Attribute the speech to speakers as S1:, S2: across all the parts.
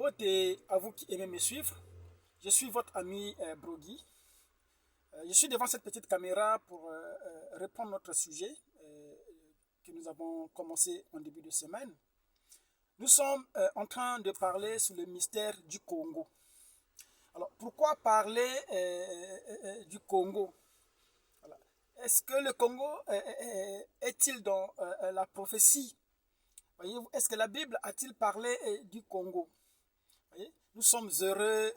S1: Beauté à vous qui aimez me suivre. Je suis votre ami Brogui. Je suis devant cette petite caméra pour reprendre notre sujet que nous avons commencé en début de semaine. Nous sommes en train de parler sur le mystère du Congo. Alors, pourquoi parler du Congo? Voilà. Est-ce que le Congo est-il dans la prophétie? Voyez-vous, est-ce que la Bible a-t-il parlé du Congo? Voyez, nous sommes heureux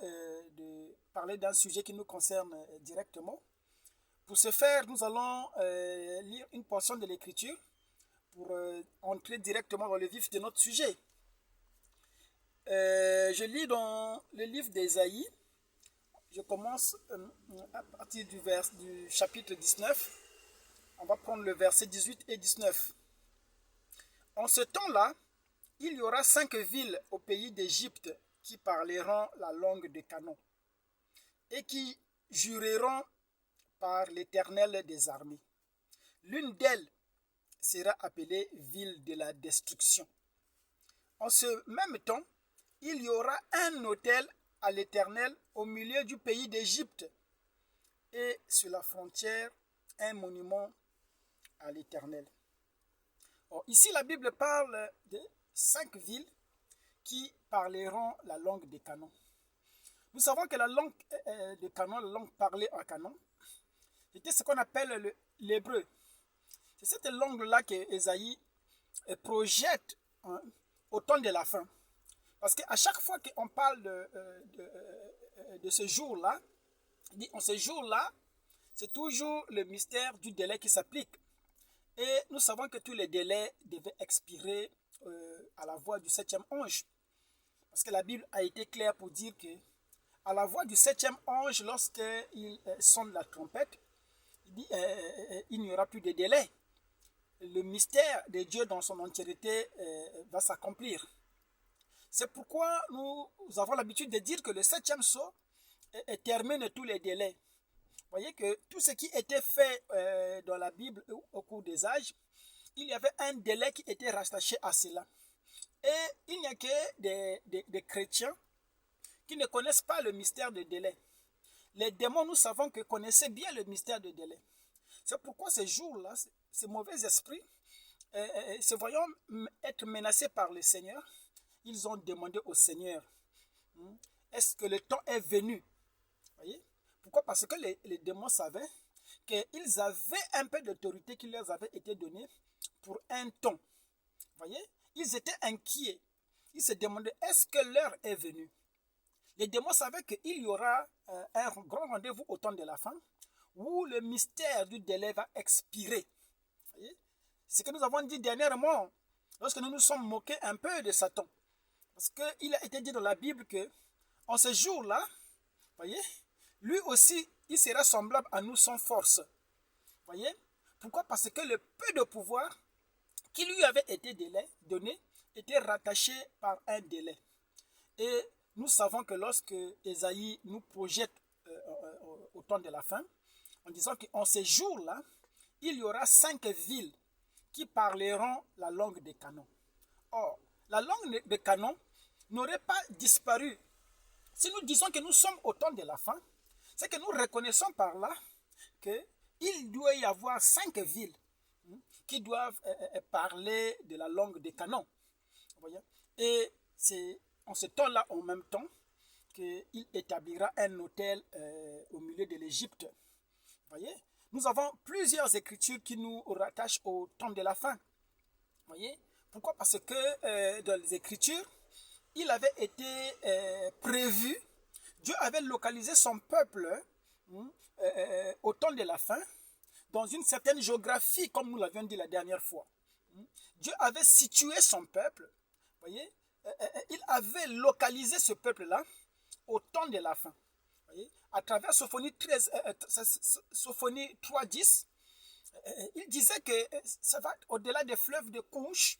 S1: de parler d'un sujet qui nous concerne directement. Pour ce faire, nous allons lire une portion de l'Écriture pour entrer directement dans le vif de notre sujet. Je lis dans le livre d'Ésaïe. Je commence à partir du chapitre 19. On va prendre le verset 18 et 19. En ce temps-là, il y aura 5 villes au pays d'Égypte qui parleront la langue de Canaan et qui jureront par l'Éternel des armées. L'une d'elles sera appelée ville de la destruction. En ce même temps, il y aura un autel à l'Éternel au milieu du pays d'Égypte et sur la frontière un monument à l'Éternel. Ici, la Bible parle de 5 villes qui parleront la langue de Canaan. Nous savons que la langue de Canaan, la langue parlée en Canaan, c'était ce qu'on appelle l'hébreu. C'est cette langue-là que Ésaïe projette au temps de la fin. Parce qu'à chaque fois qu'on parle de ce jour-là, en ce jour-là, c'est toujours le mystère du délai qui s'applique. Et nous savons que tous les délais devaient expirer à la voix du 7e ange. Parce que la Bible a été claire pour dire que à la voix du 7e ange, lorsqu'il sonne la trompette, il dit il n'y aura plus de délai. Le mystère de Dieu dans son entièreté va s'accomplir. C'est pourquoi nous avons l'habitude de dire que le 7e sceau termine tous les délais. Vous voyez que tout ce qui était fait dans la Bible au cours des âges, il y avait un délai qui était rattaché à cela. Et il n'y a que des chrétiens qui ne connaissent pas le mystère du délai. Les démons, nous savons que connaissaient bien le mystère du délai. C'est pourquoi ces jours-là, ces mauvais esprits, se voyant être menacés par le Seigneur, ils ont demandé au Seigneur, est-ce que le temps est venu? Voyez? Pourquoi? Parce que les démons savaient qu'ils avaient un peu d'autorité qui leur avait été donnée pour un temps. Voyez? Ils étaient inquiets. Ils se demandaient, est-ce que l'heure est venue? Les démons savaient qu'il y aura un grand rendez-vous au temps de la fin où le mystère du délai va expirer. Voyez? C'est ce que nous avons dit dernièrement lorsque nous nous sommes moqués un peu de Satan. Parce qu'il a été dit dans la Bible que en ce jour-là, voyez, lui aussi, il sera semblable à nous sans force. Voyez? Pourquoi? Parce que le peu de pouvoir qui lui avait été donné était rattaché par un délai. Et nous savons que lorsque Ésaïe nous projette au temps de la fin, en disant qu'en ces jours-là, il y aura 5 villes qui parleront la langue de Canaan. Or, la langue de Canaan n'aurait pas disparu. Si nous disons que nous sommes au temps de la fin, c'est que nous reconnaissons par là qu'il doit y avoir 5 villes qui doivent parler de la langue de Canaan. Et c'est en ce temps-là, en même temps, qu'il établira un autel au milieu de l'Égypte. Voyez? Nous avons plusieurs écritures qui nous rattachent au temps de la fin. Voyez? Pourquoi? Parce que dans les écritures, il avait été prévu, Dieu avait localisé son peuple au temps de la fin, dans une certaine géographie, comme nous l'avions dit la dernière fois. Dieu avait situé son peuple, voyez, il avait localisé ce peuple-là au temps de la fin. Voyez, à travers Sophonie 3.10, il disait que ça va au-delà des fleuves de Couche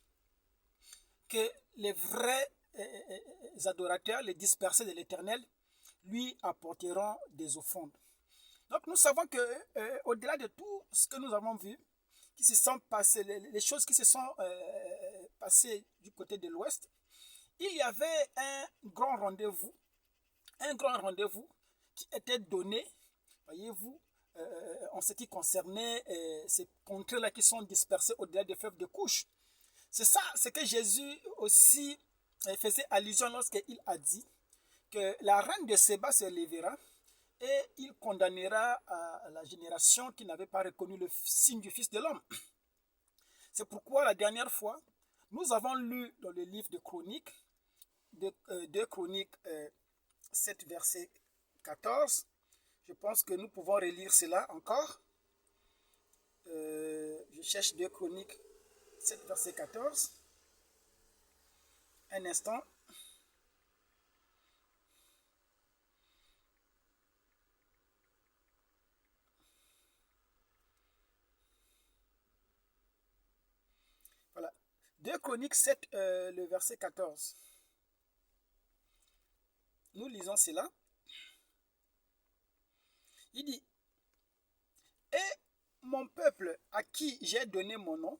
S1: que les vrais adorateurs, les dispersés de l'Éternel, lui apporteront des offrandes. Donc nous savons que au-delà de tout ce que nous avons vu, qui se sont passées, les choses qui se sont passées du côté de l'Ouest, il y avait un grand rendez-vous qui était donné, voyez-vous, en ce qui concernait ces contrées-là qui sont dispersées au-delà des fleuves de couche. C'est ça, c'est que Jésus aussi faisait allusion lorsqu'il a dit que la reine de Séba se lèvera et il condamnera la génération qui n'avait pas reconnu le signe du Fils de l'homme. C'est pourquoi la dernière fois, nous avons lu dans le livre de Chroniques, de Chroniques 7, verset 14. Je pense que nous pouvons relire cela encore. Je cherche 2 Chroniques 7, verset 14. Un instant. Voilà. 2 Chroniques 7, le verset 14. Nous lisons cela. Il dit, et mon peuple à qui j'ai donné mon nom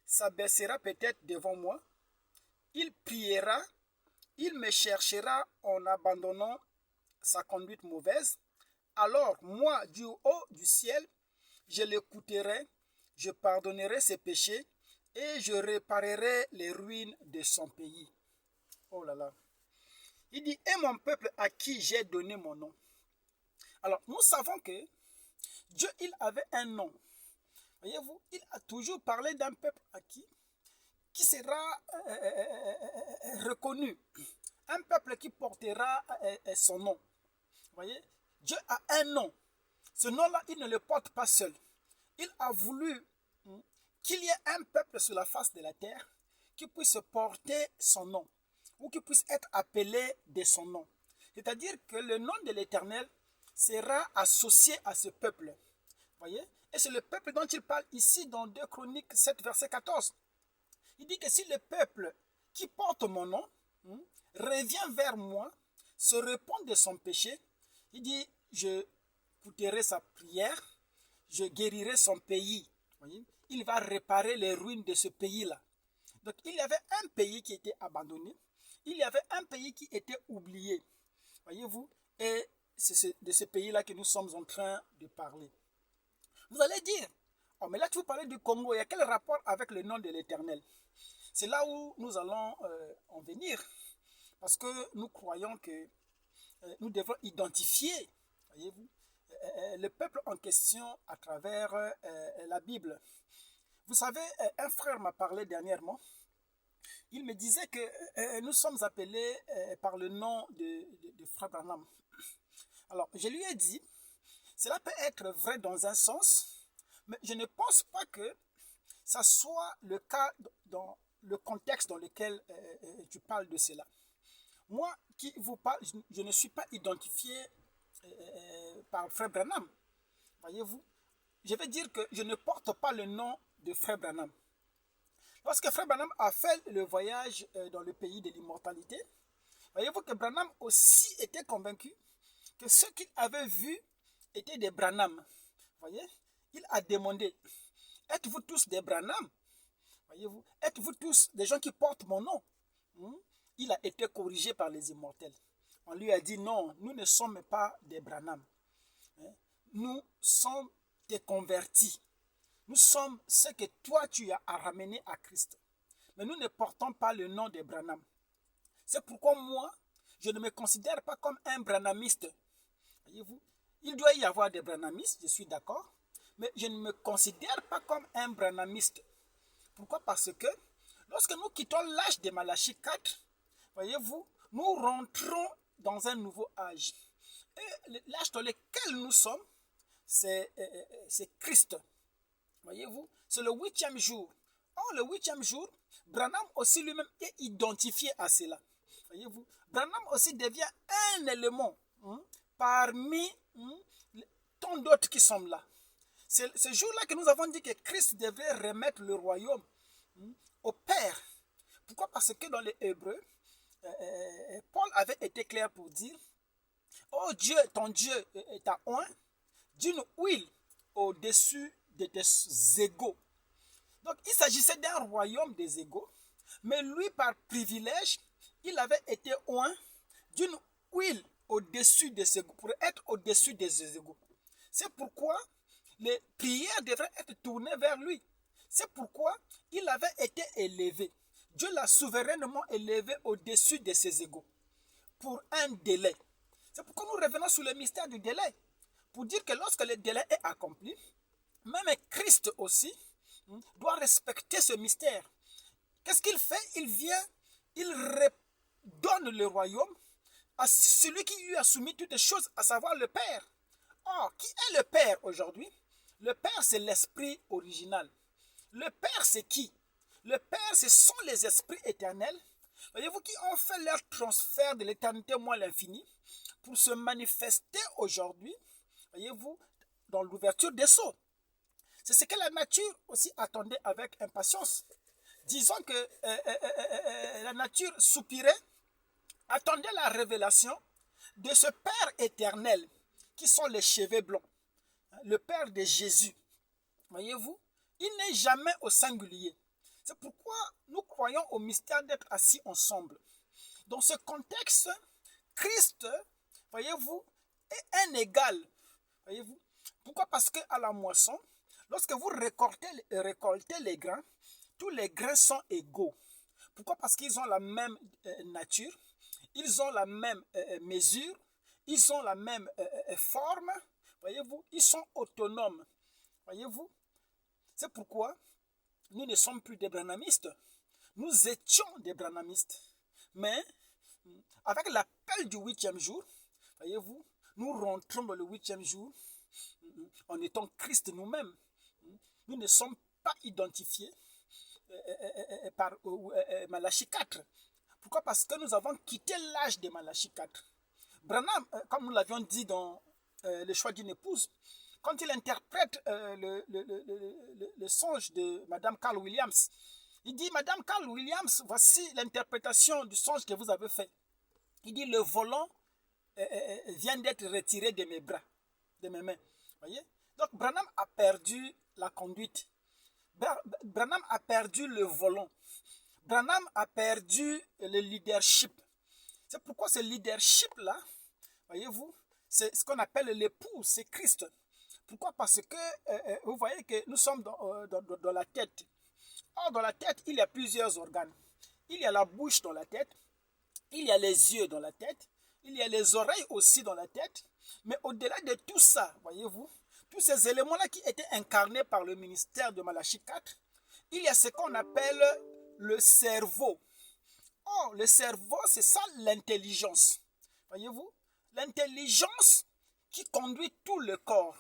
S1: s'abaissera peut-être devant moi. Il priera, il me cherchera en abandonnant sa conduite mauvaise. Alors moi, du haut du ciel, je l'écouterai, je pardonnerai ses péchés et je réparerai les ruines de son pays. Oh là là. Il dit, et mon peuple à qui j'ai donné mon nom. Alors, nous savons que Dieu, il avait un nom. Voyez-vous, il a toujours parlé d'un peuple à qui sera reconnu. Un peuple qui portera son nom. Voyez, Dieu a un nom. Ce nom-là, il ne le porte pas seul. Il a voulu qu'il y ait un peuple sur la face de la terre qui puisse porter son nom ou qui puisse être appelé de son nom. C'est-à-dire que le nom de l'Éternel sera associé à ce peuple. Voyez? Et c'est le peuple dont il parle ici dans 2 Chroniques 7, verset 14. Il dit que si le peuple qui porte mon nom revient vers moi, se repent de son péché, il dit, je écouterai sa prière, je guérirai son pays. Voyez? Il va réparer les ruines de ce pays-là. Donc il y avait un pays qui était abandonné, il y avait un pays qui était oublié. Voyez-vous? Et c'est de ce pays-là que nous sommes en train de parler. Vous allez dire, oh mais là tu vous parlez du Congo, il y a quel rapport avec le nom de l'Éternel? C'est là où nous allons en venir. Parce que nous croyons que nous devons identifier, voyez-vous, le peuple en question à travers la Bible. Vous savez, un frère m'a parlé dernièrement. Il me disait que nous sommes appelés par le nom de frère Branham. Alors, je lui ai dit, cela peut être vrai dans un sens, mais je ne pense pas que ça soit le cas dans le contexte dans lequel tu parles de cela. Moi qui vous parle, je ne suis pas identifié par frère Branham. Voyez-vous, je vais dire que je ne porte pas le nom de frère Branham. Lorsque frère Branham a fait le voyage dans le pays de l'immortalité, voyez-vous que Branham aussi était convaincu que ceux qu'il avait vus étaient des Branham. Voyez, il a demandé, êtes-vous tous des Branham? Voyez-vous, êtes-vous tous des gens qui portent mon nom? Il a été corrigé par les immortels. On lui a dit, non, nous ne sommes pas des Branham. Nous sommes des convertis. Nous sommes ceux que toi tu as ramenés à Christ. Mais nous ne portons pas le nom de Branham. C'est pourquoi moi, je ne me considère pas comme un branhamiste. Voyez-vous, il doit y avoir des branhamistes, je suis d'accord, mais je ne me considère pas comme un branhamiste. Pourquoi? Parce que lorsque nous quittons l'âge de Malachie 4, voyez-vous, nous rentrons dans un nouveau âge. Et l'âge dans lequel nous sommes, c'est Christ. Voyez-vous, c'est le 8e jour. Or, le 8e jour, Branham aussi lui-même est identifié à cela. Voyez-vous, Branham aussi devient un élément parmi tant d'autres qui sont là. C'est ce jour-là que nous avons dit que Christ devait remettre le royaume au Père. Pourquoi? Parce que dans les Hébreux, Paul avait été clair pour dire, oh Dieu, ton Dieu est à oint d'une huile au-dessus de tes égaux. Donc il s'agissait d'un royaume des égaux, Mais lui, par privilège, il avait été oint d'une huile au-dessus de ses égaux, pour être au-dessus de ses égaux. C'est pourquoi les prières devraient être tournées vers lui. C'est pourquoi il avait été élevé. Dieu l'a souverainement élevé au-dessus de ses égaux pour un délai. C'est pourquoi nous revenons sur le mystère du délai. Pour dire que lorsque le délai est accompli, même Christ aussi doit respecter ce mystère. Qu'est-ce qu'il fait? Il vient, il redonne le royaume à celui qui lui a soumis toutes choses, à savoir le Père. Or, qui est le Père aujourd'hui? Le Père, c'est l'Esprit original. Le Père, c'est qui? Le Père, ce sont les esprits éternels, voyez-vous, qui ont fait leur transfert de l'éternité moins l'infini pour se manifester aujourd'hui, voyez-vous, dans l'ouverture des sceaux. C'est ce que la nature aussi attendait avec impatience. Disons que la nature soupirait, attendait la révélation de ce Père éternel qui sont les cheveux blancs, le Père de Jésus. Voyez-vous, il n'est jamais au singulier. C'est pourquoi nous croyons au mystère d'être assis ensemble. Dans ce contexte, Christ, voyez-vous, est un égal. Voyez-vous, pourquoi? Parce qu'à la moisson, lorsque vous récoltez les grains, tous les grains sont égaux. Pourquoi? Parce qu'ils ont la même nature, ils ont la même mesure, ils ont la même forme. Voyez-vous, ils sont autonomes. Voyez-vous, c'est pourquoi nous ne sommes plus des branhamistes. Nous étions des branhamistes. Mais avec l'appel du 8e jour, voyez-vous, nous rentrons dans le 8e jour en étant Christ nous-mêmes. Nous ne sommes pas identifiés par Malachie 4. Pourquoi? Parce que nous avons quitté l'âge de Malachie 4. Branham, comme nous l'avions dit dans le choix d'une épouse, quand il interprète le songe de Madame Carl Williams, il dit: Madame Carl Williams, voici l'interprétation du songe que vous avez fait. Il dit: le volant vient d'être retiré de mes bras, de mes mains. Voyez? Donc Branham a perdu la conduite. Branham a perdu le volant. Branham a perdu le leadership. C'est pourquoi ce leadership-là, voyez-vous, c'est ce qu'on appelle l'époux, c'est Christ. Pourquoi? Parce que vous voyez que nous sommes dans la tête. Or, dans la tête, il y a plusieurs organes. Il y a la bouche dans la tête, il y a les yeux dans la tête, il y a les oreilles aussi dans la tête. Mais au-delà de tout ça, voyez-vous, tous ces éléments-là qui étaient incarnés par le ministère de Malachie 4, il y a ce qu'on appelle le cerveau. Or, le cerveau, c'est ça l'intelligence. Voyez-vous, l'intelligence qui conduit tout le corps.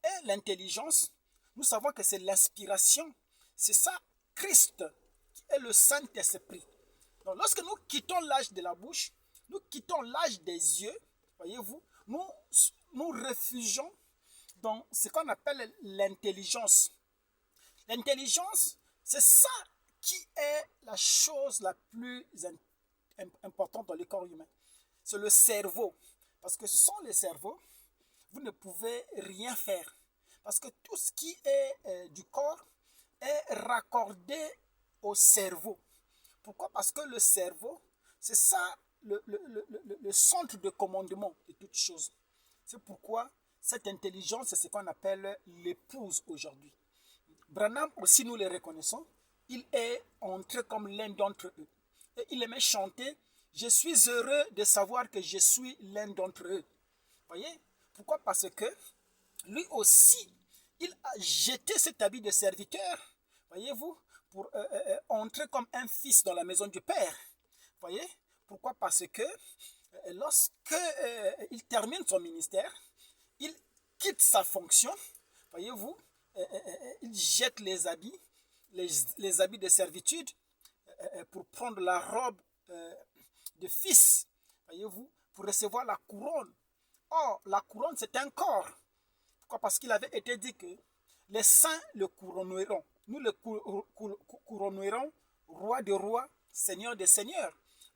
S1: Et l'intelligence, nous savons que c'est l'inspiration. C'est ça, Christ, qui est le Saint-Esprit. Donc, lorsque nous quittons l'âge de la bouche, nous quittons l'âge des yeux, voyez-vous, nous réfugions dans ce qu'on appelle l'intelligence. L'intelligence, c'est ça qui est la chose la plus importante dans le corps humain. C'est le cerveau. Parce que sans le cerveau, vous ne pouvez rien faire. Parce que tout ce qui est du corps est raccordé au cerveau. Pourquoi? Parce que le cerveau, c'est ça le centre de commandement de toutes choses. C'est pourquoi cette intelligence, c'est ce qu'on appelle l'épouse aujourd'hui. Branham aussi, nous le reconnaissons, il est entré comme l'un d'entre eux. Et il aimait chanter: je suis heureux de savoir que je suis l'un d'entre eux. Voyez? Pourquoi? Parce que lui aussi, il a jeté cet habit de serviteur, voyez-vous, pour entrer comme un fils dans la maison du Père. Voyez? Pourquoi? Parce que lorsque il termine son ministère, il quitte sa fonction, voyez-vous, il jette les habits, les habits de servitude pour prendre la robe de fils, voyez-vous, pour recevoir la couronne. Or, la couronne, c'est un corps. Pourquoi? Parce qu'il avait été dit que les saints le couronneront. Nous le couronnerons roi de rois, seigneur de seigneurs.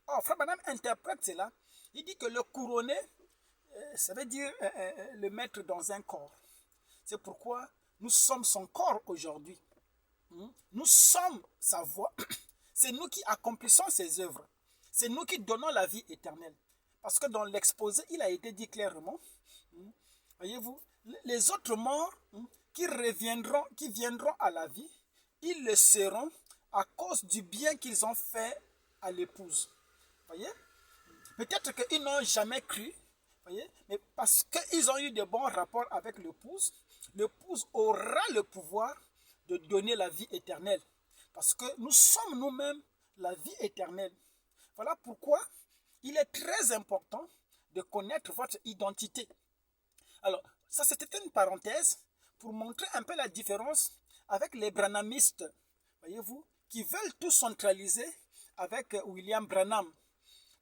S1: Or, Frère Branham interprète cela. Il dit que le couronner, ça veut dire le mettre dans un corps. C'est pourquoi nous sommes son corps aujourd'hui. Nous sommes sa voix. C'est nous qui accomplissons ces œuvres. C'est nous qui donnons la vie éternelle. Parce que dans l'exposé, il a été dit clairement, voyez-vous, les autres morts qui viendront à la vie, ils le seront à cause du bien qu'ils ont fait à l'épouse. Voyez? Peut-être qu'ils n'ont jamais cru, voyez, mais parce qu'ils ont eu de bons rapports avec l'épouse aura le pouvoir de donner la vie éternelle. Parce que nous sommes nous-mêmes la vie éternelle. Voilà pourquoi il est très important de connaître votre identité. Alors, ça c'était une parenthèse pour montrer un peu la différence avec les branhamistes, voyez-vous, qui veulent tout centraliser avec William Branham.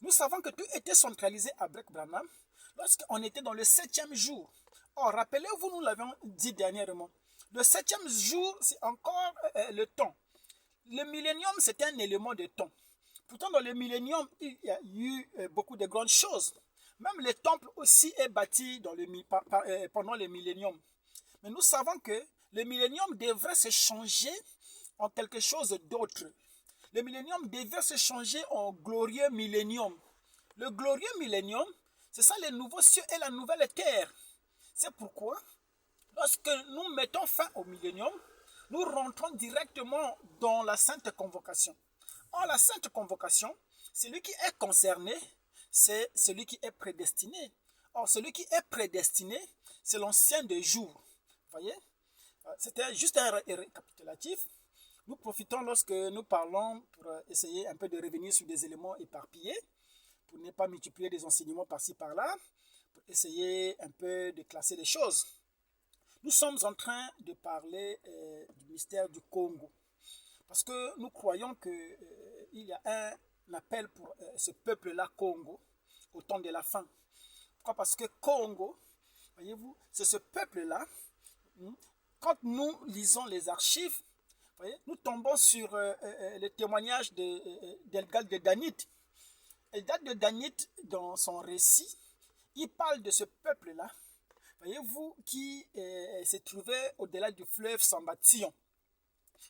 S1: Nous savons que tout était centralisé avec Branham lorsqu'on était dans le 7e jour. Or, rappelez-vous, nous l'avions dit dernièrement, le 7e jour, c'est encore le temps. Le millénium, c'est un élément de temps. Pourtant, dans le millénium, il y a eu beaucoup de grandes choses. Même le temple aussi est bâti pendant le millénium. Mais nous savons que le millénium devrait se changer en quelque chose d'autre. Le millénium devrait se changer en glorieux millénium. Le glorieux millénium, c'est ça les nouveaux cieux et la nouvelle terre. C'est pourquoi, lorsque nous mettons fin au millénium, nous rentrons directement dans la sainte convocation. Or, la sainte convocation, celui qui est concerné, c'est celui qui est prédestiné. Or, celui qui est prédestiné, c'est l'ancien des jours. Vous voyez? C'était juste un récapitulatif. Nous profitons lorsque nous parlons pour essayer un peu de revenir sur des éléments éparpillés, pour ne pas multiplier des enseignements par-ci par-là, pour essayer un peu de classer les choses. Nous sommes en train de parler du mystère du Congo. Parce que nous croyons qu'il y a un appel pour ce peuple-là, Congo, au temps de la fin. Pourquoi? Parce que Congo, voyez-vous, c'est ce peuple-là. Quand nous lisons les archives, voyez, nous tombons sur le témoignage d'Elgal de Danit. Elgal de Danit, dans son récit, il parle de ce peuple-là, voyez-vous, qui se trouvait au-delà du fleuve Sambation.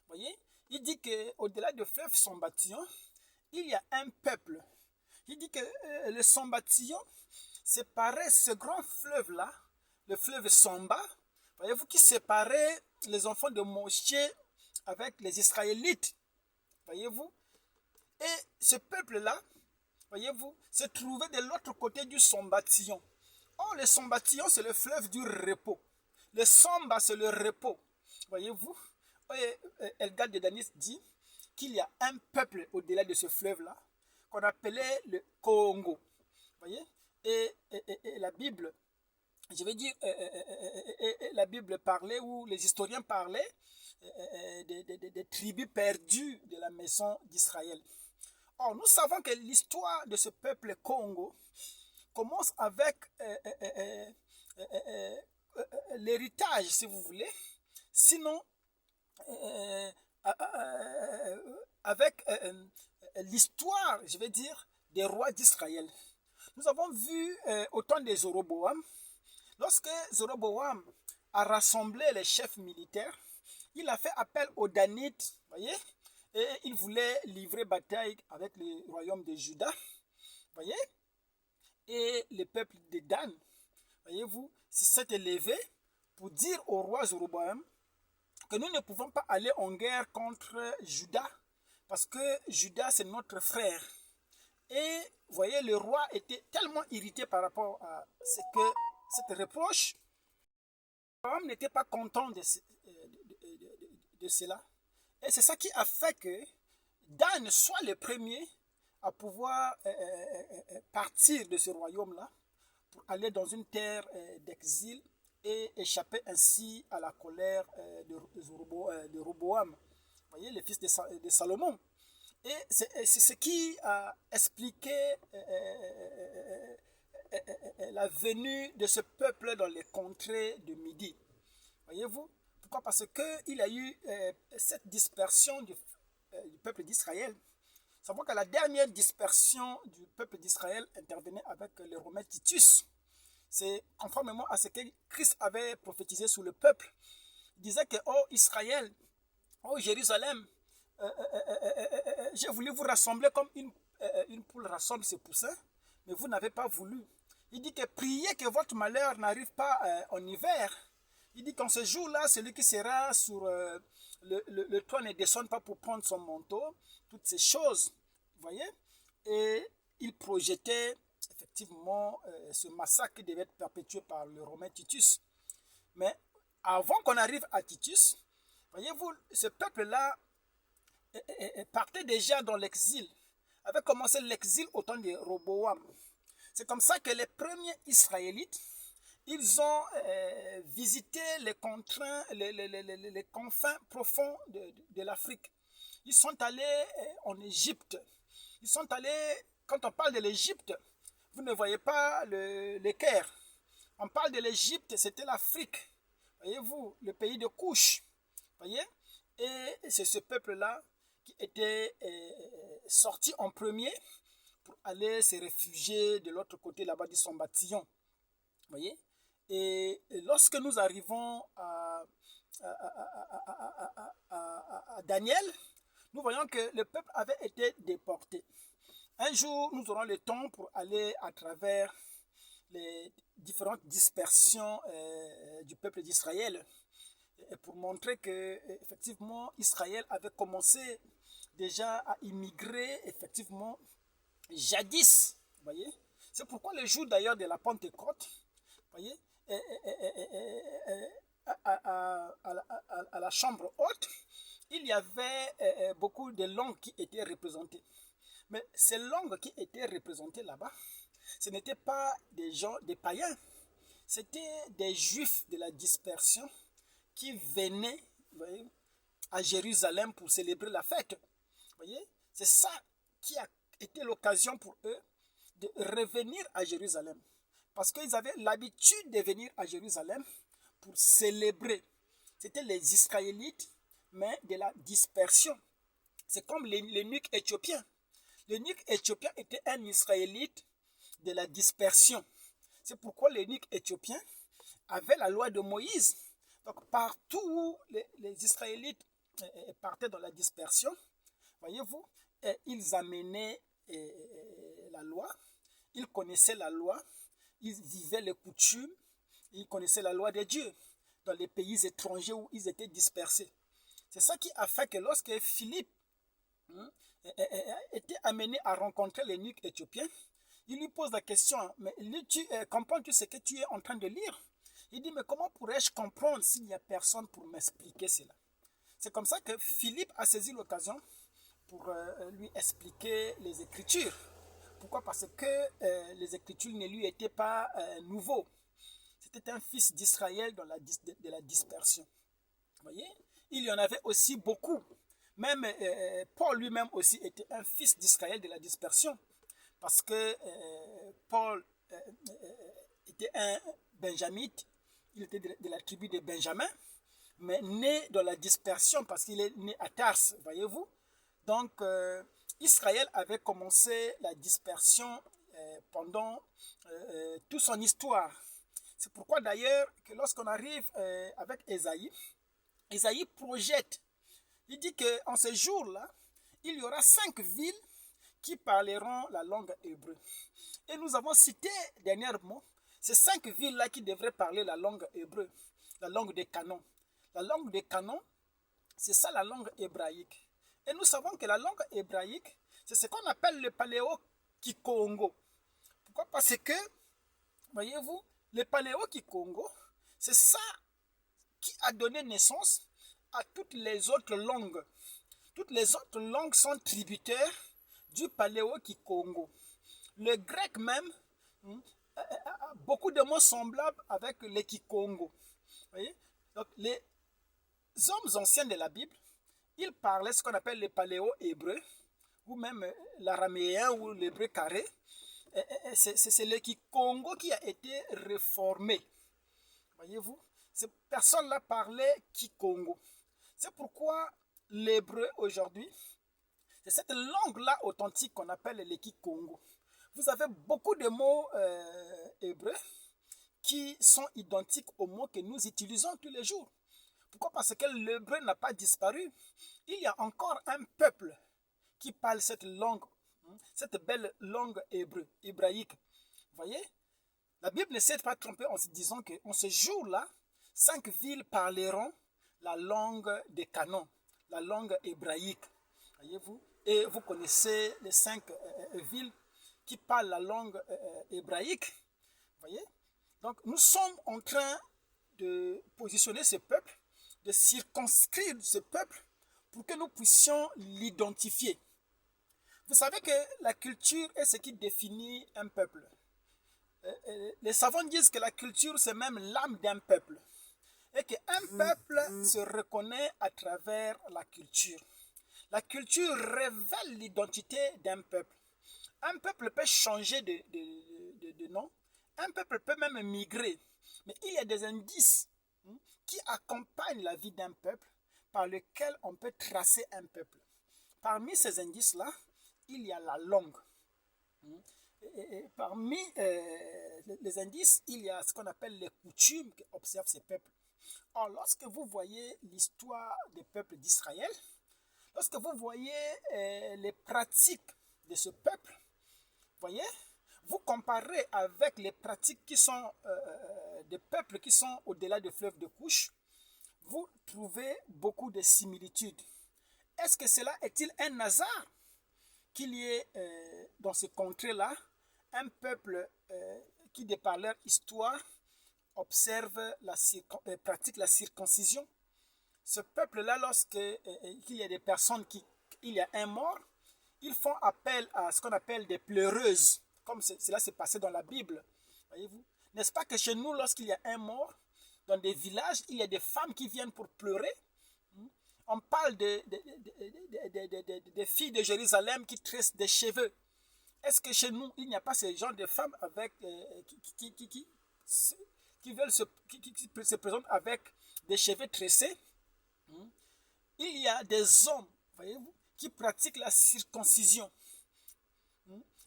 S1: Voyez, il dit qu'au-delà du fleuve Sambation, il y a un peuple. Il dit que le Sambation séparait ce grand fleuve-là, le fleuve Samba, voyez-vous, qui séparait les enfants de Moshe avec les Israélites. Voyez-vous, et ce peuple-là, voyez-vous, se trouvait de l'autre côté du Sambation. Or, le Sambation, c'est le fleuve du repos. Le Samba, c'est le repos. Voyez-vous, Elgal de Danis dit qu'il y a un peuple au-delà de ce fleuve-là qu'on appelait le Congo. Voyez, et la Bible, je vais dire, la Bible parlait, ou les historiens parlaient des tribus perdues de la maison d'Israël. Or, nous savons que l'histoire de ce peuple Congo commence avec l'héritage, si vous voulez, sinon avec l'histoire, je vais dire, des rois d'Israël. Nous avons vu au temps de Jéroboam, lorsque Jéroboam a rassemblé les chefs militaires, il a fait appel aux Danites, voyez, et il voulait livrer bataille avec le royaume de Juda, voyez, et le peuple de Dan, voyez-vous, s'est élevé pour dire au roi Jéroboam que nous ne pouvons pas aller en guerre contre Juda, parce que Juda c'est notre frère. Et vous voyez, le roi était tellement irrité par rapport à cette reproche. Jéroboam n'était pas content de cela. Et c'est ça qui a fait que Dan soit le premier à pouvoir partir de ce royaume-là pour aller dans une terre d'exil et échapper ainsi à la colère de Roboam, vous voyez, le fils de Salomon. Et c'est ce qui a expliqué la venue de ce peuple dans les contrées de Midi. Voyez-vous? Pourquoi? Parce qu'il y a eu cette dispersion du peuple d'Israël. Nous savons que la dernière dispersion du peuple d'Israël intervenait avec le Romain Titus. C'est conformément à ce que Christ avait prophétisé sur le peuple. Il disait que, oh Israël, oh Jérusalem, j'ai voulu vous rassembler comme une poule rassemble ses poussins, mais vous n'avez pas voulu. Il dit que priez que votre malheur n'arrive pas en hiver. Il dit qu'en ce jour-là, celui qui sera sur le toit ne descend pas pour prendre son manteau, toutes ces choses, vous voyez. Et il projetait effectivement ce massacre qui devait être perpétué par le Romain Titus. Mais avant qu'on arrive à Titus, voyez-vous, ce peuple-là partait déjà dans l'exil, avait commencé l'exil au temps de Roboam. C'est comme ça que les premiers Israélites, ils ont visité les confins profonds de l'Afrique. Ils sont allés en Égypte. Ils sont allés, quand on parle de l'Égypte, vous ne voyez pas le Caire. On parle de l'Égypte, c'était l'Afrique. Voyez-vous, le pays de Couche. Voyez? Et c'est ce peuple-là qui était sorti en premier pour aller se réfugier de l'autre côté là-bas du Sambatillon. Voyez? Et lorsque nous arrivons à Daniel, nous voyons que le peuple avait été déporté. Un jour, nous aurons le temps pour aller à travers les différentes dispersions du peuple d'Israël pour montrer que effectivement Israël avait commencé déjà à immigrer effectivement jadis. Voyez, c'est pourquoi le jour d'ailleurs de la Pentecôte, voyez, à la chambre haute, il y avait beaucoup de langues qui étaient représentées. Mais ces langues qui étaient représentées là-bas, ce n'étaient pas des gens, des païens, c'était des juifs de la dispersion qui venaient, voyez, à Jérusalem pour célébrer la fête. Voyez, c'est ça qui a été l'occasion pour eux de revenir à Jérusalem. Parce qu'ils avaient l'habitude de venir à Jérusalem pour célébrer. C'était les Israélites, mais de la dispersion. C'est comme l'eunuque éthiopien. L'eunuque éthiopien était un Israélite de la dispersion. C'est pourquoi l'eunuque éthiopien avait la loi de Moïse. Donc partout où les Israélites partaient dans la dispersion, voyez-vous, ils amenaient la loi, ils connaissaient la loi, ils vivaient les coutumes, ils connaissaient la loi de Dieu dans les pays étrangers où ils étaient dispersés. C'est ça qui a fait que lorsque Philippe était amené à rencontrer l'eunuque éthiopien, il lui pose la question, mais comprends-tu ce que tu es en train de lire? Il dit, mais comment pourrais-je comprendre s'il n'y a personne pour m'expliquer cela? C'est comme ça que Philippe a saisi l'occasion pour lui expliquer les Écritures. Pourquoi? Parce que les Écritures ne lui étaient pas nouveaux. C'était un fils d'Israël de la dispersion. Vous voyez? Il y en avait aussi beaucoup. Même Paul lui-même aussi était un fils d'Israël de la dispersion. Parce que Paul était un benjamite, il était de la tribu de Benjamin, mais né dans la dispersion parce qu'il est né à Tarse, voyez-vous. Donc, Israël avait commencé la dispersion pendant toute son histoire. C'est pourquoi d'ailleurs que lorsqu'on arrive avec Ésaïe, Ésaïe projette, il dit qu'en ce jour-là, il y aura 5 villes qui parleront la langue hébreu. Et nous avons cité dernièrement ces 5 villes-là qui devraient parler la langue hébreu, la langue des canons. La langue des canons, c'est ça la langue hébraïque. Et nous savons que la langue hébraïque, c'est ce qu'on appelle le paléo-kikongo. Pourquoi? Parce que, voyez-vous, le paléo-kikongo, c'est ça qui a donné naissance à toutes les autres langues. Toutes les autres langues sont tributaires du paléo-kikongo. Le grec même a beaucoup de mots semblables avec le kikongo. Voyez? Donc, les hommes anciens de la Bible, ils parlaient ce qu'on appelle le paléo-hébreu, ou même l'araméen ou l'hébreu carré. C'est le kikongo qui a été réformé. Voyez-vous? Ces personnes-là parlaient kikongo. C'est pourquoi l'hébreu aujourd'hui, c'est cette langue-là authentique qu'on appelle le kikongo. Vous avez beaucoup de mots hébreux qui sont identiques aux mots que nous utilisons tous les jours. Pourquoi? Parce que l'hébreu n'a pas disparu. il y a encore un peuple qui parle cette langue, cette belle langue hébraïque. Vous voyez? La Bible ne s'est pas trompée en se disant qu'en ce jour-là, 5 villes parleront la langue des canons, la langue hébraïque. Voyez-vous? Et vous connaissez les 5 villes qui parlent la langue hébraïque. Voyez? Donc nous sommes en train de positionner ce peuple, de circonscrire ce peuple pour que nous puissions l'identifier. Vous savez que la culture est ce qui définit un peuple. Les savants disent que la culture, c'est même l'âme d'un peuple. Et qu'un peuple se reconnaît à travers la culture. La culture révèle l'identité d'un peuple. Un peuple peut changer de nom. Un peuple peut même migrer. Mais il y a des indices qui accompagnent la vie d'un peuple par lesquels on peut tracer un peuple. Parmi ces indices-là, il y a la langue. Et parmi les indices, il y a ce qu'on appelle les coutumes qu'observent ces peuples. Or, lorsque vous voyez l'histoire des peuples d'Israël, lorsque vous voyez les pratiques de ce peuple, voyez, vous comparez avec les pratiques qui sont des peuples qui sont au-delà du fleuve de Couche, vous trouvez beaucoup de similitudes. Est-ce que cela est-il un hasard qu'il y ait dans ces contrées-là un peuple qui, de par leur histoire, observe pratique la circoncision? Ce peuple-là, lorsqu'il y a des personnes il y a un mort, ils font appel à ce qu'on appelle des pleureuses, comme cela s'est passé dans la Bible. Voyez-vous? N'est-ce pas que chez nous, lorsqu'il y a un mort, dans des villages, il y a des femmes qui viennent pour pleurer? On parle des filles de Jérusalem qui tressent des cheveux. Est-ce que chez nous, il n'y a pas ce genre de femmes qui se présentent avec des cheveux tressés? Il y a des hommes, voyez-vous, qui pratiquent la circoncision.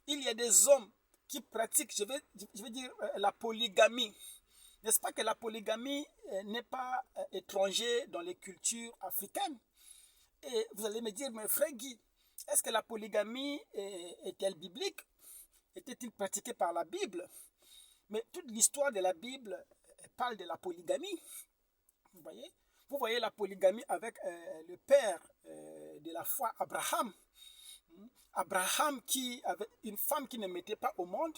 S1: Il y a des hommes qui pratiquent, je veux dire, la polygamie. N'est-ce pas que la polygamie n'est pas étrangère dans les cultures africaines? Et vous allez me dire, mais frère Guy, est-ce que la polygamie est-elle biblique? Était-il pratiquée par la Bible? Mais toute l'histoire de la Bible parle de la polygamie. Vous voyez la polygamie avec le père de la foi, Abraham. Abraham qui avait une femme qui ne mettait pas au monde,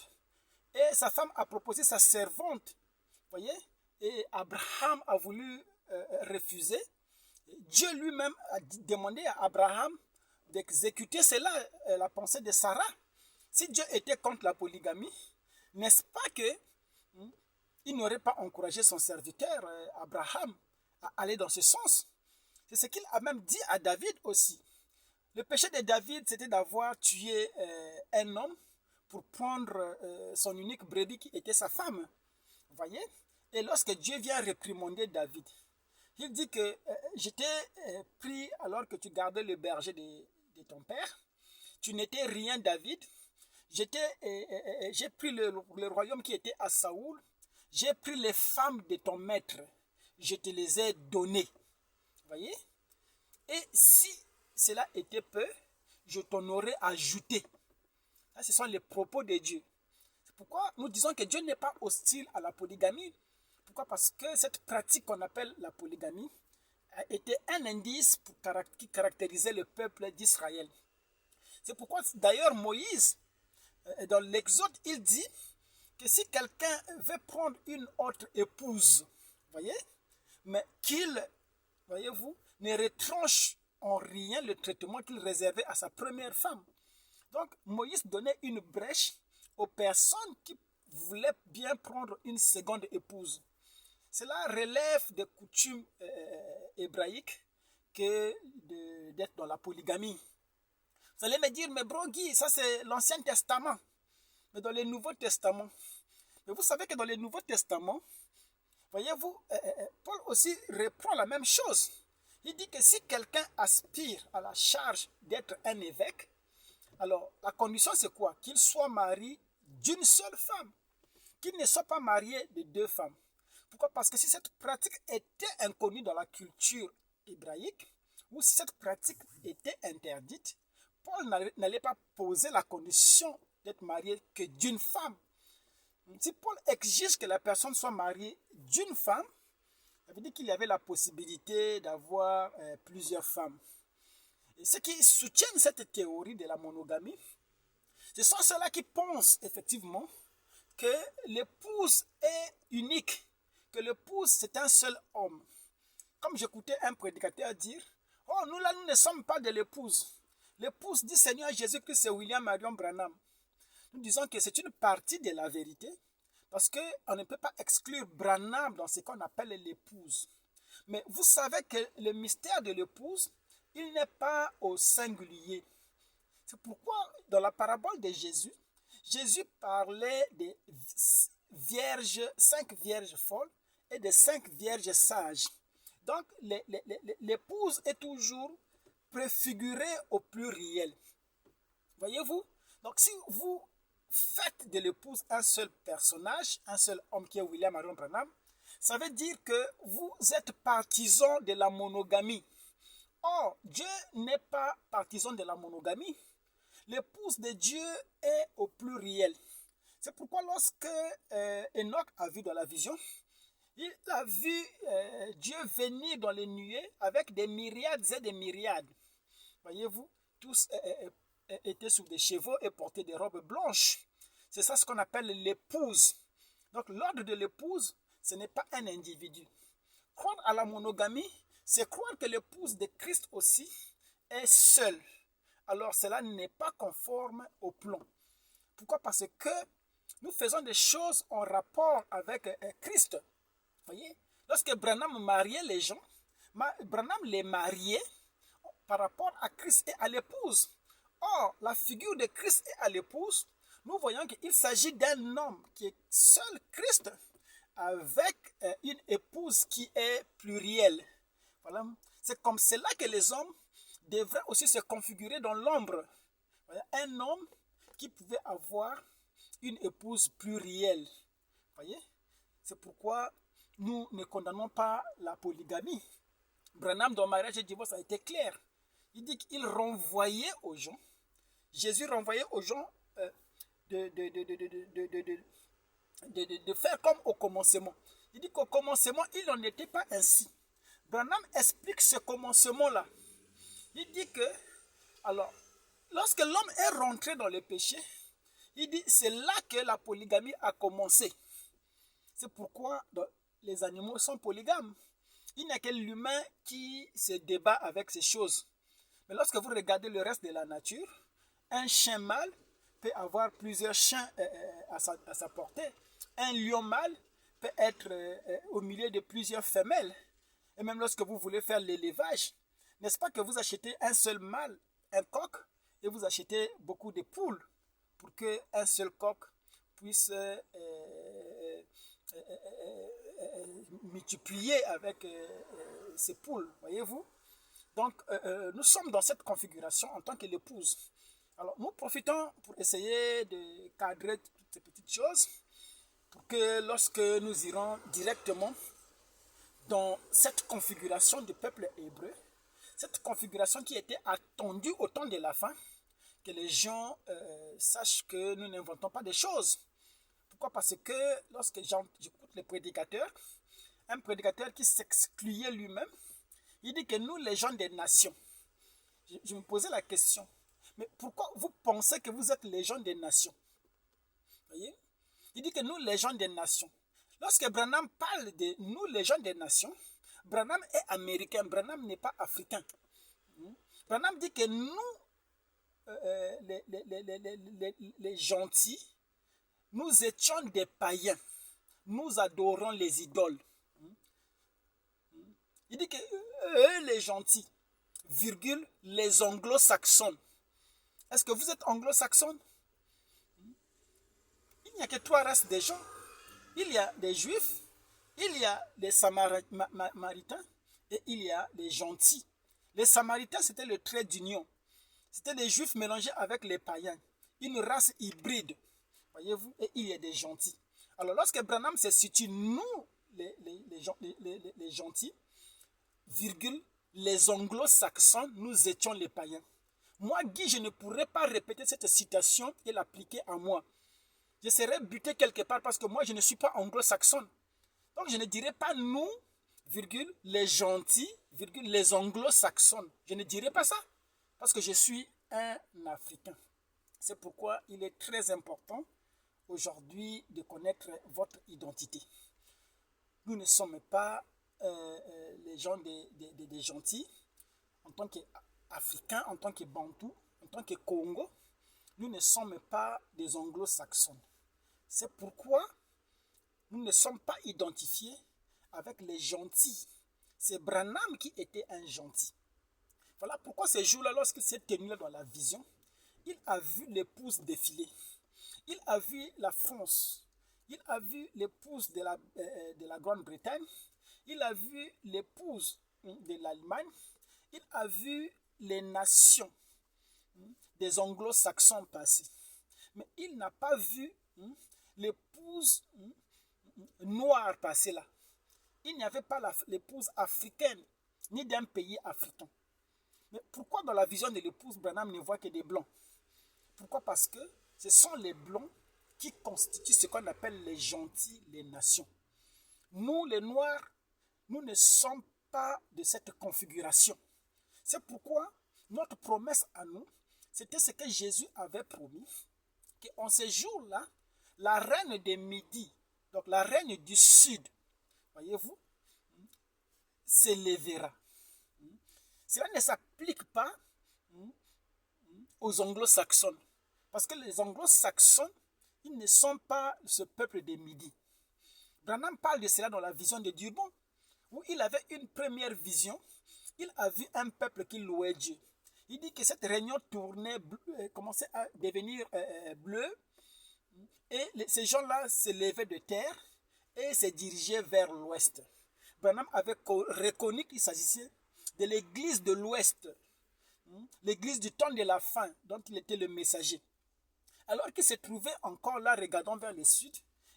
S1: et sa femme a proposé sa servante. Voyez? Et Abraham a voulu refuser. Dieu lui-même a demandé à Abraham d'exécuter cela, la pensée de Sarah. Si Dieu était contre la polygamie, n'est-ce pas que il n'aurait pas encouragé son serviteur Abraham à aller dans ce sens? C'est ce qu'il a même dit à David aussi. Le péché de David, c'était d'avoir tué un homme pour prendre son unique brebis qui était sa femme. Vous voyez? Et lorsque Dieu vient réprimander David, il dit que je t'ai pris alors que tu gardais le berger de ton père. Tu n'étais rien, David. J'ai pris le royaume qui était à Saoul. J'ai pris les femmes de ton maître. Je te les ai données. Voyez? Et si cela était peu, je t'en aurais ajouté. Là, ce sont les propos de Dieu. C'est pourquoi nous disons que Dieu n'est pas hostile à la polygamie. Pourquoi? Parce que cette pratique qu'on appelle la polygamie était un indice qui caractérisait le peuple d'Israël. C'est pourquoi d'ailleurs Moïse, dans l'Exode, il dit que si quelqu'un veut prendre une autre épouse, voyez, mais qu'il, voyez-vous, ne retranche en rien le traitement qu'il réservait à sa première femme. Donc Moïse donnait une brèche aux personnes qui voulaient bien prendre une seconde épouse. Cela relève des coutumes hébraïques que d'être dans la polygamie. Vous allez me dire, mais bro Guy, ça c'est l'Ancien Testament. Mais dans le Nouveau Testament, mais vous savez que dans le Nouveau Testament, voyez-vous, Paul aussi reprend la même chose. Il dit que si quelqu'un aspire à la charge d'être un évêque, alors la condition c'est quoi? Qu'il soit marié d'une seule femme, qu'il ne soit pas marié de 2 femmes. Pourquoi? Parce que si cette pratique était inconnue dans la culture hébraïque, ou si cette pratique était interdite, Paul n'allait pas poser la condition d'être marié que d'une femme. Si Paul exige que la personne soit mariée d'une femme, ça veut dire qu'il y avait la possibilité d'avoir plusieurs femmes. Et ceux qui soutiennent cette théorie de la monogamie, ce sont ceux-là qui pensent effectivement que l'épouse est unique, que l'épouse c'est un seul homme. Comme j'écoutais un prédicateur dire, oh nous là nous ne sommes pas de l'épouse. L'épouse du Seigneur Jésus-Christ c'est William Marion Branham. Nous disons que c'est une partie de la vérité, parce qu'on ne peut pas exclure Branham dans ce qu'on appelle l'épouse. Mais vous savez que le mystère de l'épouse, il n'est pas au singulier. C'est pourquoi dans la parabole de Jésus, Jésus parlait des vierges, 5 vierges folles et des 5 vierges sages. Donc l'épouse est toujours préfigurée au pluriel. Voyez-vous? Donc si vous faites de l'épouse un seul personnage, un seul homme qui est William Marion Branham, ça veut dire que vous êtes partisan de la monogamie. Or, Dieu n'est pas partisan de la monogamie. L'épouse de Dieu est au pluriel. C'est pourquoi lorsque Enoch a vu dans la vision, il a vu Dieu venir dans les nuées avec des myriades et des myriades. Voyez-vous, tous étaient sous des chevaux et portaient des robes blanches. C'est ça ce qu'on appelle l'épouse. Donc l'ordre de l'épouse, ce n'est pas un individu. Croire à la monogamie, c'est croire que l'épouse de Christ aussi est seule. Alors cela n'est pas conforme au plan. Pourquoi? Parce que nous faisons des choses en rapport avec Christ. Voyez? Lorsque Branham mariait les gens, Branham les mariait par rapport à Christ et à l'épouse. Or, la figure de Christ et à l'épouse, nous voyons qu'il s'agit d'un homme qui est seul Christ avec une épouse qui est plurielle. Voilà. C'est comme cela que les hommes devraient aussi se configurer dans l'ombre. Voilà. Un homme qui pouvait avoir une épouse plurielle. Voyez? C'est pourquoi nous ne condamnons pas la polygamie. Branham, dans Mariage et Divorce, a été clair. Il dit qu'il renvoyait aux gens, Jésus renvoyait aux gens de faire comme au commencement. Il dit qu'au commencement, il n'en était pas ainsi. Branham explique ce commencement-là. Il dit que, alors, lorsque l'homme est rentré dans le péché, il dit c'est là que la polygamie a commencé. C'est pourquoi les animaux sont polygames. Il n'y a que l'humain qui se débat avec ces choses. Mais lorsque vous regardez le reste de la nature, un chien mâle peut avoir plusieurs chiens à sa portée. Un lion mâle peut être au milieu de plusieurs femelles. Et même lorsque vous voulez faire l'élevage, n'est-ce pas que vous achetez un seul mâle, un coq, et vous achetez beaucoup de poules pour qu'un seul coq puisse multiplier avec ces poules, voyez-vous? Donc, nous sommes dans cette configuration en tant que l'épouse. Alors, nous profitons pour essayer de cadrer toutes ces petites choses pour que lorsque nous irons directement dans cette configuration du peuple hébreu, cette configuration qui était attendue au temps de la fin, que les gens sachent que nous n'inventons pas des choses. Pourquoi? Parce que lorsque j'écoute les prédicateurs, un prédicateur qui s'excluait lui-même, il dit que nous, les gens des nations, je me posais la question, mais pourquoi vous pensez que vous êtes les gens des nations? Voyez? Il dit que nous, les gens des nations. Lorsque Branham parle de nous, les gens des nations, Branham est américain, Branham n'est pas africain. Branham dit que nous, les gentils, nous étions des païens. Nous adorons les idoles. Il dit que eux, les gentils, virgule, les anglo-saxons. Est-ce que vous êtes anglo-saxons? Il n'y a que 3 races de gens. Il y a des juifs, il y a des samaritains et il y a des gentils. Les samaritains, c'était le trait d'union. C'était des juifs mélangés avec les païens. Une race hybride. Voyez-vous? Et il y a des gentils. Alors, lorsque Branham se situe, nous, les gentils, virgule, les anglo-saxons, nous étions les païens. Moi, Guy, je ne pourrais pas répéter cette citation et l'appliquer à moi. Je serais buté quelque part parce que moi, je ne suis pas anglo-saxon. Donc, je ne dirais pas nous, virgule, les gentils, virgule, les anglo-saxons. Je ne dirais pas ça parce que je suis un Africain. C'est pourquoi il est très important aujourd'hui de connaître votre identité. Nous ne sommes pas les gens des gentils en tant qu'Africains, en tant que Bantous, en tant que Congo. Nous ne sommes pas des anglo-saxons. C'est pourquoi nous ne sommes pas identifiés avec les gentils. C'est Branham qui était un gentil. Voilà pourquoi ces jours-là, lorsqu'il s'est tenu là dans la vision, il a vu l'épouse défiler. Il a vu la France. Il a vu l'épouse de la Grande-Bretagne. Il a vu l'épouse de l'Allemagne. Il a vu les nations des anglo-saxons passer. Mais il n'a pas vu l'épouse noire passer là. Il n'y avait pas l'épouse africaine, ni d'un pays africain. Mais pourquoi dans la vision de l'épouse, Branham ne voit que des blancs? Pourquoi? Parce que ce sont les blancs qui constituent ce qu'on appelle les gentils, les nations. Nous, les noirs, nous ne sommes pas de cette configuration. C'est pourquoi notre promesse à nous, c'était ce que Jésus avait promis, qu'en ces jours-là, la reine des Midi, donc la reine du Sud, voyez-vous, s'élèvera. Cela ne s'applique pas aux anglo-saxons. Parce que les anglo-saxons, ils ne sont pas ce peuple des Midi. Branham parle de cela dans la vision de Durban, où il avait une première vision. Il a vu un peuple qui louait Dieu. Il dit que cette réunion tournait, commençait à devenir bleue, et ces gens-là se levaient de terre et se dirigeaient vers l'ouest. Branham avait reconnu qu'il s'agissait de l'église de l'ouest, l'église du temps de la fin, dont il était le messager. Alors qu'il se trouvait encore là, regardant vers le sud,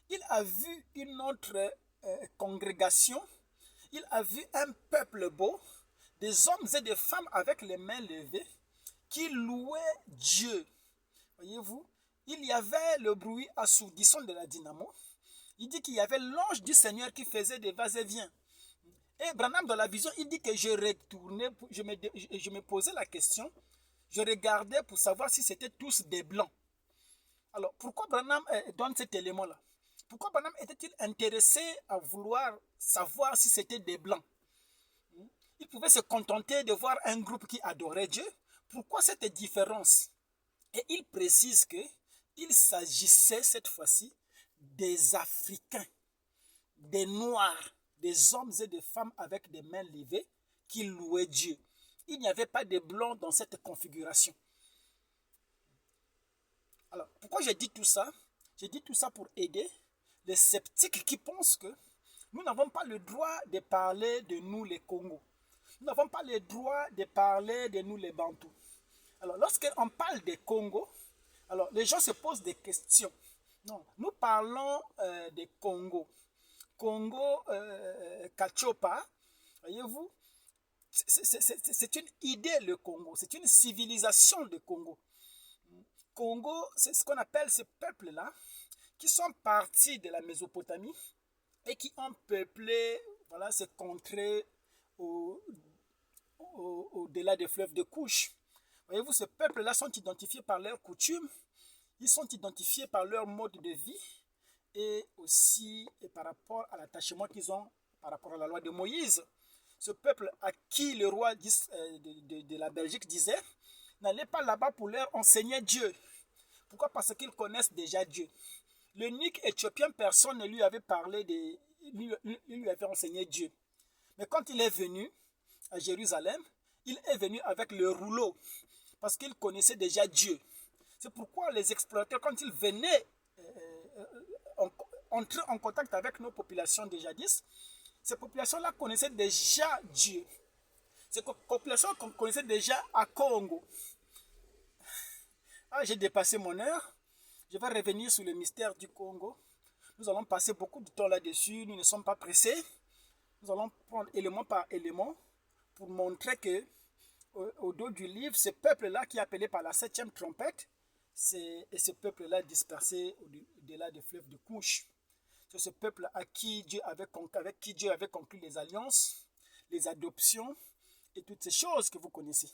S1: il a vu une autre congrégation, il a vu un peuple beau, des hommes et des femmes avec les mains levées, qui louaient Dieu. Voyez-vous, il y avait le bruit assourdissant de la dynamo. Il dit qu'il y avait l'ange du Seigneur qui faisait des va-et-vient. Et Branham, dans la vision, il dit que je retournais, je me posais la question, je regardais pour savoir si c'était tous des blancs. Alors, pourquoi Branham donne cet élément-là? Pourquoi Branham était-il intéressé à vouloir savoir si c'était des blancs? Il pouvait se contenter de voir un groupe qui adorait Dieu. Pourquoi cette différence? Et il précise qu'il s'agissait cette fois-ci des Africains, des Noirs, des hommes et des femmes avec des mains levées qui louaient Dieu. Il n'y avait pas de blancs dans cette configuration. Alors, pourquoi j'ai dit tout ça? J'ai dit tout ça pour aider les sceptiques qui pensent que nous n'avons pas le droit de parler de nous les Congos. Nous n'avons pas le droit de parler de nous les Bantous. Alors, lorsqu'on parle des Congos, alors les gens se posent des questions. Non, nous parlons des Congos. Congo Kachopa, voyez-vous, c'est une idée le Congo, c'est une civilisation le Congo. Congo, c'est ce qu'on appelle ces peuples-là qui sont partis de la Mésopotamie et qui ont peuplé ces contrées au-delà des fleuves de Couche. Voyez-vous, ces peuples-là sont identifiés par leurs coutumes, ils sont identifiés par leur mode de vie et aussi par rapport à l'attachement qu'ils ont par rapport à la loi de Moïse. Ce peuple à qui le roi de la Belgique disait n'allez pas là-bas pour leur enseigner Dieu. Pourquoi? Parce qu'ils connaissent déjà Dieu. L'unique éthiopien, personne ne lui avait parlé, lui avait enseigné Dieu. Mais quand il est venu à Jérusalem, il est venu avec le rouleau, parce qu'il connaissait déjà Dieu. C'est pourquoi les explorateurs, quand ils venaient entrer en contact avec nos populations de jadis, ces populations-là connaissaient déjà Dieu. Ces populations qu'on connaissait déjà à Congo. Ah, j'ai dépassé mon heure. Je vais revenir sur le mystère du Congo. Nous allons passer beaucoup de temps là-dessus. Nous ne sommes pas pressés. Nous allons prendre élément par élément pour montrer que au dos du livre, ce peuple-là qui est appelé par la 7e trompette, et ce peuple-là dispersé au-delà des fleuves de Couche. C'est ce peuple avec qui Dieu avait conclu les alliances, les adoptions et toutes ces choses que vous connaissez.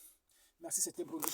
S1: Merci, c'était Bruno.